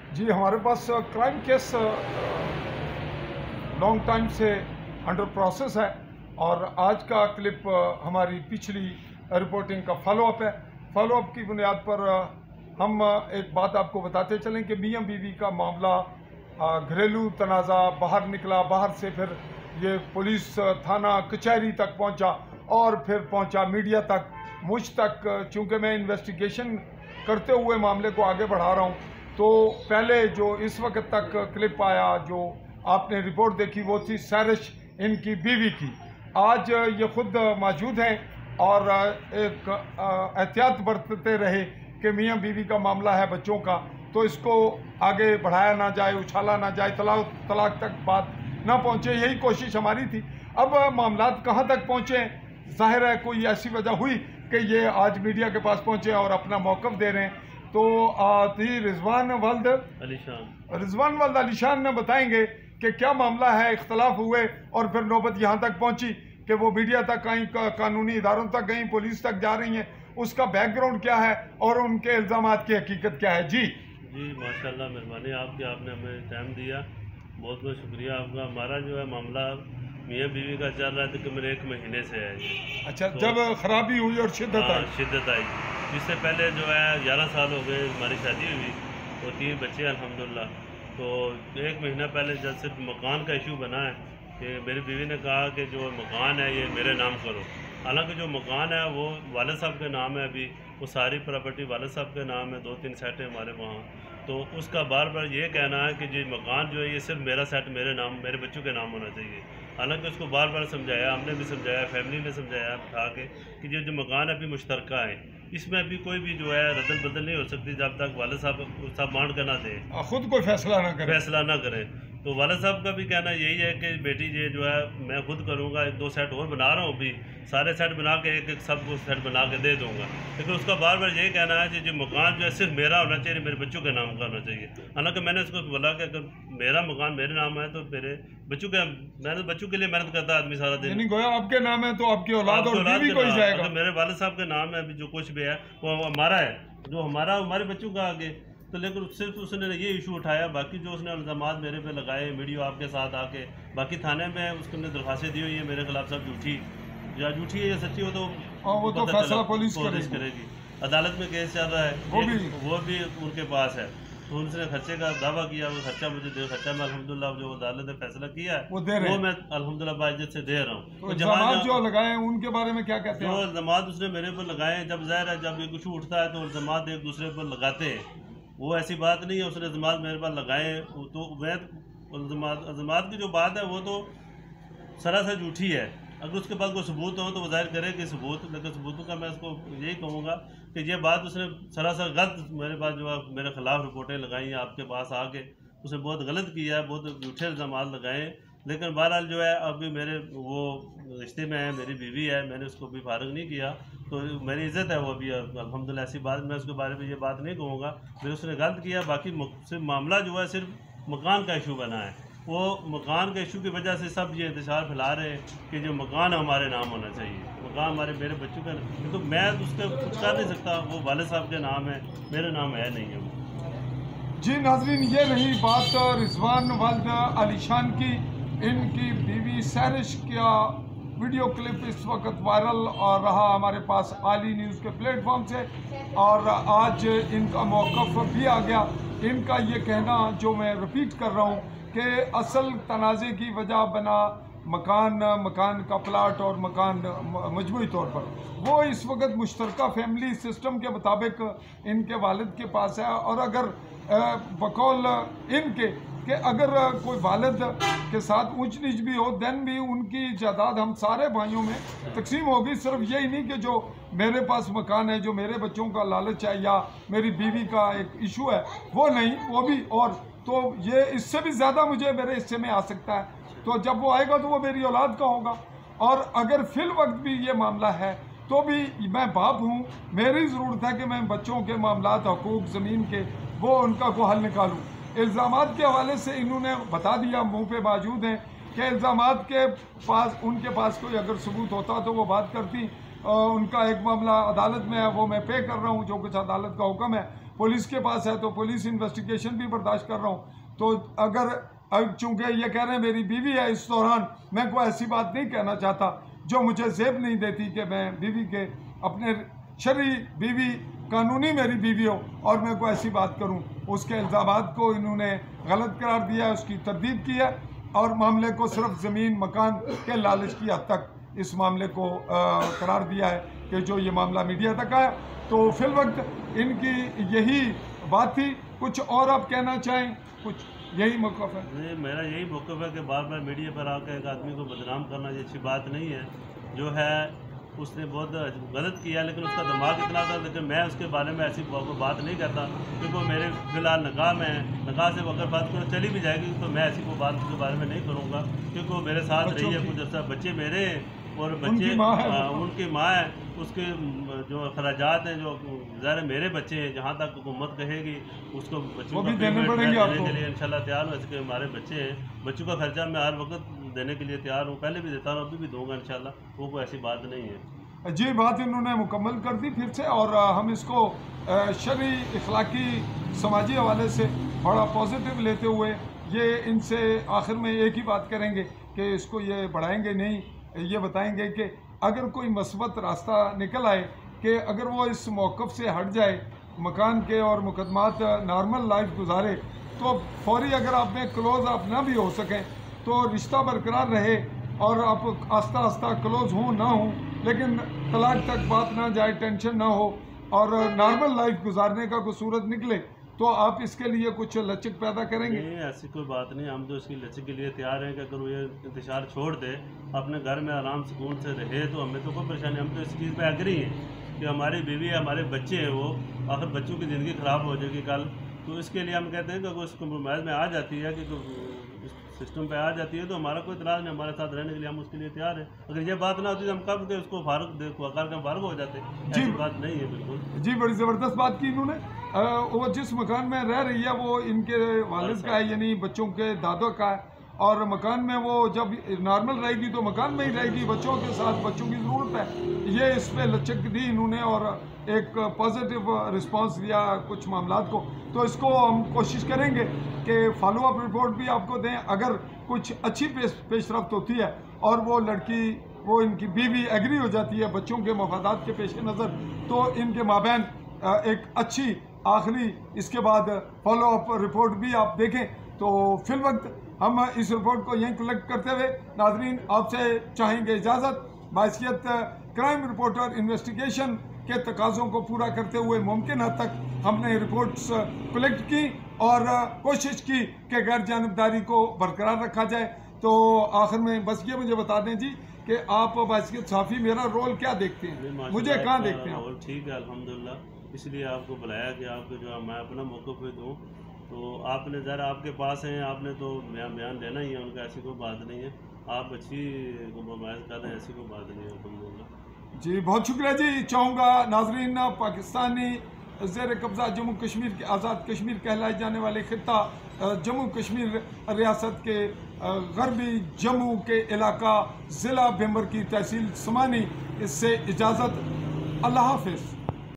जी, हमारे पास crime case long time से under process है और आज का क्लिप हमारी पिछली रिपोर्टिंग का फॉलोअप है। फॉलोअप की बुनियाद पर हम एक बात आपको बताते चलें कि मियाँ बीवी का मामला घरेलू तनाज़ा बाहर निकला, बाहर से फिर ये पुलिस थाना कचहरी तक पहुंचा और फिर पहुंचा मीडिया तक, मुझ तक। चूँकि मैं इन्वेस्टिगेशन करते हुए मामले को आगे बढ़ा रहा हूँ, तो पहले जो इस वक्त तक क्लिप आया, जो आपने रिपोर्ट देखी, वो थी सैरिश इनकी बीवी की। आज ये खुद मौजूद हैं और एक एहतियात बरतते रहे कि मियाँ बीवी का मामला है बच्चों का, तो इसको आगे बढ़ाया ना जाए, उछाला ना जाए, तलाक तक बात ना पहुँचे, यही कोशिश हमारी थी। अब मामला कहाँ तक पहुँचे, जाहिर है कोई ऐसी वजह हुई कि ये आज मीडिया के पास पहुँचे और अपना मौक़िफ़ दे रहे हैं। तो थी रिजवान वल्द अलीशान ने बताएंगे कि क्या मामला है, इख्तलाफ हुए और फिर नौबत यहाँ तक पहुँची कि वो मीडिया तक आई, कानूनी इदारों तक गई, पुलिस तक जा रही हैं, उसका बैकग्राउंड क्या है और उनके इल्ज़ामात की हकीकत क्या है। जी माशाल्लाह, मेहरबानी आपकी, आपने हमें टाइम दिया, बहुत बहुत शुक्रिया आपका। हमारा जो है मामला मियाँ बीवी का चल रहा है तकरीबन 1 महीने से है ये। अच्छा, तो जब खराबी हुई और शिद्दत आई, इससे पहले जो है 11 साल हो गए हमारी शादी हुई और 3 बच्चे अल्हम्दुलिल्लाह। तो 1 महीना पहले जब सिर्फ मकान का इशू बना है कि मेरी बीवी ने कहा कि जो मकान है ये मेरे नाम करो। हालांकि जो मकान है वो वालिद साहब के नाम है, अभी वो सारी प्रॉपर्टी वालिद साहब के नाम है, 2-3 सेट है हमारे वहाँ। तो उसका बार बार ये कहना है कि जो मकान जो है ये सिर्फ मेरा सेट मेरे नाम, मेरे बच्चों के नाम होना चाहिए। हालांकि उसको बार बार समझाया, हमने भी समझाया, फैमिली ने समझाया उठा के कि जो मकान अभी मुश्तरका है, इसमें अभी कोई भी जो है रदल बदल नहीं हो सकती जब तक वालिद साहब बांट कर ना दें, खुद कोई फैसला ना करें। तो वालिद साहब का भी कहना यही है कि बेटी ये जो है मैं खुद करूँगा, 1-2 सेट और बना रहा हूँ, भी सारे सेट बना के एक सबको सेट बना के दे दूँगा। लेकिन उसका बार बार यही कहना है कि जो मकान जो है सिर्फ मेरा होना चाहिए, मेरे बच्चों के नाम का होना चाहिए। हालांकि मैंने उसको बोला कि अगर मेरा मकान मेरे नाम है तो मेरे बच्चों के, मैंने बच्चों के लिए मेहनत करता आदमी सारा दिन, गोया आपके नाम है तो आपकी औलाद और बीवी को ही जाएगा। अगर मेरे वालिद साहब के नाम है, अभी जो कुछ भी है वो हमारा है, जो हमारे बच्चों का आगे। तो लेकिन सिर्फ उसने ये इशू उठाया, बाकी जो उसने इल्ज़ामात मेरे पे लगाए, वीडियो आपके साथ आके, बाकी थाने में उसने दरख्वास्तें दी हुई है मेरे खिलाफ, सब झूठी है या सच्ची हो तो वो तो फैसला पुलिस करेगी। अदालत में केस चल रहा है, वो भी उनके पास है। तो उनसे खर्चे का दावा किया, वो खर्चा मुझे दे, खर्चा मैं अल्हम्दुलिल्लाह जो अदालत ने फैसला किया है वो मैं अल्हम्दुलिल्लाह बाइज्जत से दे रहा हूँ। तो इल्ज़ामात जो लगाए उनके बारे में क्या कहते हैं? जो इल्ज़ामात उसने मेरे पर लगाए, जब ज़ाहिर है जब ये कुछ उठता है तो इल्ज़ामात एक दूसरे पर लगाते हैं, वो ऐसी बात नहीं है उसने इल्ज़ामात मेरे पर लगाए। तो मैं इल्ज़ामात की जो बात है वो तो सरासर झूठी है। अगर उसके पास कोई सबूत हो तो वो जाहिर करे कि सबूत, लेकिन सबूतों का मैं उसको यही कहूँगा कि ये बात उसने सरासर गलत मेरे पास जो है मेरे ख़िलाफ़ रिपोर्टें लगाई हैं आपके पास आके, उसने बहुत गलत किया है, बहुत झूठे इल्ज़ामात लगाए। लेकिन बहरहाल जो है अभी मेरे वो रिश्ते में है, मेरी बीवी है, मैंने उसको भी फारिग नहीं किया, तो मेरी इज़्ज़त है वो अभी अल्हम्दुलिल्लाह। ऐसी बात मैं उसके बारे में ये बात नहीं कहूँगा फिर उसने गलत किया। बाकी सिर्फ मामला जो है सिर्फ मकान का इशू बना है, वो मकान के इशू की वजह से सब ये इंतशार फैला रहे हैं कि जो मकान हमारे नाम होना चाहिए, मकान मेरे बच्चों का, तो मैं उसके कुछ कर नहीं सकता, वो वालिद साहब के नाम है, मेरे नाम है नहीं है वो। जी नाज़रीन, ये रही बात रिजवान वल्द अलीशान की। इनकी बीवी सैरिश का वीडियो क्लिप इस वक्त वायरल रहा हमारे पास आली न्यूज़ के प्लेटफॉर्म से, और आज इनका मौक़िफ़ भी आ गया। इनका ये कहना जो मैं रिपीट कर रहा हूँ कि असल तनाज़े की वजह बना मकान का प्लाट और मकान मजमूई तौर पर, वो इस वक्त मुश्तरका फैमिली सिस्टम के मुताबिक इनके वालिद के पास है। और अगर बकौल इनके कि अगर कोई वालिद के साथ ऊंच नीच भी हो, दैन भी उनकी जायदाद हम सारे भाइयों में तकसीम होगी। सिर्फ यही नहीं कि जो मेरे पास मकान है, जो मेरे बच्चों का लालच है या मेरी बीवी का एक इशू है, वो नहीं, वो भी, और तो ये इससे भी ज़्यादा मुझे मेरे हिस्से में आ सकता है। तो जब वो आएगा तो वो मेरी औलाद का होगा। और अगर फिल वक्त भी ये मामला है तो भी मैं बाप हूँ, मेरी ज़रूरत है कि मैं बच्चों के मामलात, हकूक़, ज़मीन के, वो उनका को हल निकालूँ। इल्ज़ामात के हवाले से इन्होंने बता दिया, मुंह पे मौजूद हैं कि इल्ज़ामात के पास, उनके पास कोई अगर सबूत होता तो वो बात करती, उनका एक मामला अदालत में है, वो मैं पे कर रहा हूँ, जो कुछ अदालत का हुक्म है पुलिस के पास है, तो पुलिस इन्वेस्टिगेशन भी बर्दाश्त कर रहा हूँ। तो अगर चूँकि ये कह रहे हैं मेरी बीवी है, इस दौरान मैं कोई ऐसी बात नहीं कहना चाहता जो मुझे ज़ेब नहीं देती कि मैं बीवी के अपने शरई बीवी कानूनी मेरी बीवी हो और मैं कोई ऐसी बात करूं। उसके इल्ज़ामात को इन्होंने गलत करार दिया है, उसकी तरदीद की है और मामले को सिर्फ ज़मीन मकान के लालच की हद तक इस मामले को करार दिया है कि जो ये मामला मीडिया तक आया। तो फिल वक्त इनकी यही बात थी। कुछ और आप कहना चाहें? कुछ यही मौक़िफ़ है? नहीं, मेरा यही मौक़िफ़ है कि बार बार मीडिया पर आकर एक आदमी को बदनाम करना ये अच्छी बात नहीं है। जो है उसने बहुत गलत किया, लेकिन उसका दिमाग इतना था, लेकिन मैं उसके बारे में ऐसी बात नहीं करता क्योंकि वो मेरे फ़िलहाल निकाह में है। निकाह से अगर बात करो चली भी जाएगी तो मैं ऐसी कोई बात उसके बारे में नहीं करूँगा क्योंकि वो मेरे साथ रही है कुछ अर्सा। बच्चे मेरे और बच्चे उनकी माँ है, उसके जो अखराजात हैं जो ज़ाहिर मेरे बच्चे हैं, जहाँ तक हुकूमत कहेगी उसको बच्चों को देने के लिए इंशाल्लाह तैयार हूँ। ऐसे हमारे बच्चे हैं, बच्चों का खर्चा मैं हर वक्त देने के लिए तैयार हूँ, पहले भी देता हूँ, अभी भी दूंगा इंशाल्लाह। वो कोई ऐसी बात नहीं है जी। बात इन्होंने मुकम्मल कर दी फिर से, और हम इसको शरई इखलाकी समाजी हवाले से बड़ा पॉजिटिव लेते हुए ये इनसे आखिर में एक ही बात करेंगे कि इसको ये बढ़ाएंगे नहीं, ये बताएंगे कि अगर कोई मस्बत रास्ता निकल आए कि अगर वो इस मौक़िफ़ से हट जाए मकान के और मुकदमात नॉर्मल लाइफ गुजारे, तो फौरी अगर आप में क्लोज आप ना भी हो सकें तो रिश्ता बरकरार रहे और आप आस्ता आस्ता क्लोज हों ना हों, लेकिन तलाक तक बात ना जाए, टेंशन ना हो और नॉर्मल लाइफ गुजारने का कोई सूरत निकले, तो आप इसके लिए कुछ लचक पैदा करेंगे? नहीं, ऐसी कोई बात नहीं। हम तो इसकी लचक के लिए तैयार हैं कि अगर वो ये इंतशार छोड़ दे, अपने घर में आराम सुकून से रहे, तो हमें तो कोई परेशानी। हम तो इस चीज़ पे एग्री हैं कि हमारी बीवी है, हमारे बच्चे हैं, वो आखिर बच्चों की ज़िंदगी ख़राब हो जाएगी कल, तो इसके लिए हम कहते हैं कि अगर उस कम्प्रोमाइज़ में आ जाती है कि सिस्टम पे आ जाती है तो हमारा कोई इतराज़ नहीं, हमारे साथ रहने के लिए हम उसके लिए तैयार हैं। अगर ये बात ना होती तो हम कब के उसको फारुक हो जाते। ऐसी बात नहीं है बिल्कुल। जी, बड़ी ज़बरदस्त बात की इन्होंने। वो जिस मकान में रह रही है वो इनके वालिद का है, यानी बच्चों के दादों का है, और मकान में वो जब नॉर्मल रहेगी तो मकान में ही रहेगी, बच्चों के साथ, बच्चों की ज़रूरत है। ये इस पर लचक दी इन्होंने और एक पॉजिटिव रिस्पांस दिया कुछ मामलात को। तो इसको हम कोशिश करेंगे कि फॉलो अप रिपोर्ट भी आपको दें। अगर कुछ अच्छी पेशरफ्त होती है और वो लड़की, वो इनकी बीवी एग्री हो जाती है बच्चों के मफादात के पेश नज़र, तो इनके माबैन एक अच्छी आखिरी इसके बाद फॉलो अप रिपोर्ट भी आप देखें। तो फिल वक्त हम इस रिपोर्ट को यहीं कलेक्ट करते हुए नाज़रीन आपसे चाहेंगे इजाज़त। बाइसियत क्राइम रिपोर्टर इन्वेस्टिगेशन के तकाज़ों को पूरा करते हुए मुमकिन हद तक हमने रिपोर्ट्स कलेक्ट की और कोशिश की कि गैर जानबदारी को बरकरार रखा जाए। तो आखिर में बस ये मुझे बता दें जी कि आप बाइसियत सहाफ़ी मेरा रोल क्या देखते हैं, मुझे कहाँ देखते हैं? ठीक है, अल्हम्दुलिल्लाह, इसलिए आपको बुलाया कि आपको जो मैं अपना मौक़िफ़ दूँ। तो आपने ज़रा आपके पास हैं, आपने तो बयान देना ही है उनका, ऐसी कोई बात नहीं है। आप अच्छी कम्प्रोमाइज़ कर रहे हैं, ऐसी कोई बात नहीं है अल्हम्दुलिल्लाह। जी बहुत शुक्रिया जी। चाहूँगा नाजरीन, पाकिस्तानी ज़ेर कब्ज़ा जम्मू कश्मीर के आज़ाद कश्मीर कहलाए जाने वाले ख़ित्ता जम्मू कश्मीर रियासत के गरबी जम्मू के इलाका ज़िला भिंबर की तहसील समानी, इससे इजाज़त। अल्लाह हाफ़िज़।